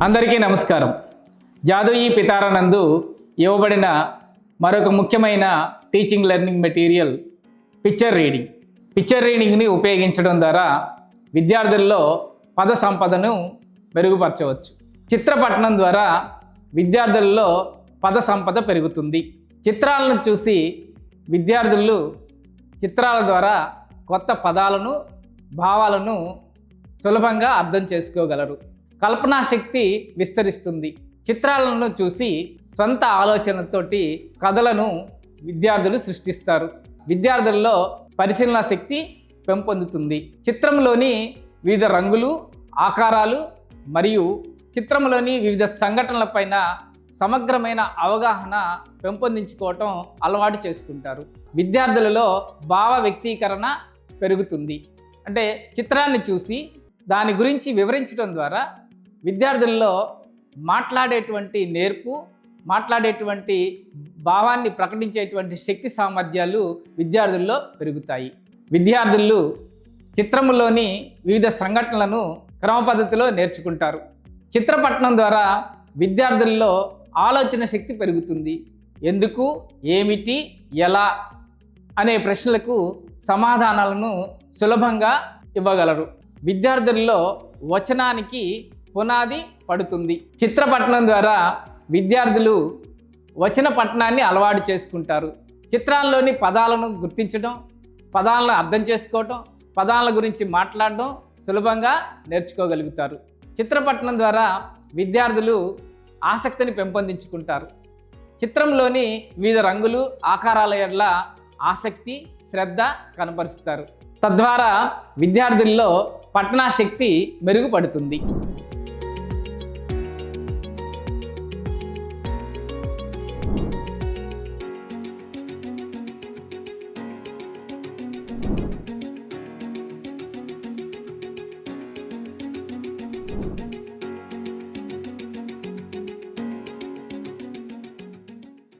అందరికీ నమస్కారం. జాదోయి పితారానందు ఇవ్వబడిన మరొక ముఖ్యమైన teaching learning material picture reading. Picture రీడింగ్ని ఉపయోగించడం ద్వారా విద్యార్థుల్లో పద సంపదను మెరుగుపరచవచ్చు. చిత్రపఠనం ద్వారా విద్యార్థుల్లో పద సంపద పెరుగుతుంది. చిత్రాలను చూసి విద్యార్థులు చిత్రాల ద్వారా కొత్త పదాలను, భావాలను సులభంగా అర్థం చేసుకోగలరు. కల్పనా శక్తి విస్తరిస్తుంది. చిత్రాలను చూసి సొంత ఆలోచనలతోటి కథలను విద్యార్థులు సృష్టిస్తారు. విద్యార్థుల్లో పరిశీలన శక్తి పెంపొందుతుంది. చిత్రంలోని వివిధ రంగులు, ఆకారాలు మరియు చిత్రంలోని వివిధ సంఘటనలపైన సమగ్రమైన అవగాహన పెంపొందించుకోవటం అలవాటు చేసుకుంటారు. విద్యార్థులలో భావ వ్యక్తీకరణ పెరుగుతుంది. అంటే చిత్రాన్ని చూసి దాని గురించి వివరించడం ద్వారా విద్యార్థుల్లో మాట్లాడేటువంటి నేర్పు, మాట్లాడేటువంటి భావాన్ని ప్రకటించేటువంటి శక్తి సామర్థ్యాలు విద్యార్థుల్లో పెరుగుతాయి. విద్యార్థులు చిత్రంలోని వివిధ సంఘటనలను క్రమ పద్ధతిలో నేర్చుకుంటారు. చిత్రపఠనం ద్వారా విద్యార్థుల్లో ఆలోచన శక్తి పెరుగుతుంది. ఎందుకు, ఏమిటి, ఎలా అనే ప్రశ్నలకు సమాధానాలను సులభంగా ఇవ్వగలరు. విద్యార్థుల్లో వచనానికి పునాది పడుతుంది. చిత్రపఠనం ద్వారా విద్యార్థులు వచన పఠనాన్ని అలవాటు చేసుకుంటారు. చిత్రాల్లోని పదాలను గుర్తించడం, పదాలను అర్థం చేసుకోవటం, పదాల గురించి మాట్లాడడం సులభంగా నేర్చుకోగలుగుతారు. చిత్రపఠనం ద్వారా విద్యార్థులు ఆసక్తిని పెంపొందించుకుంటారు. చిత్రంలోని వివిధ రంగులు, ఆకారాల ఎడల ఆసక్తి, శ్రద్ధ కనపరుస్తారు. తద్వారా విద్యార్థుల్లో పఠనా శక్తి మెరుగుపడుతుంది.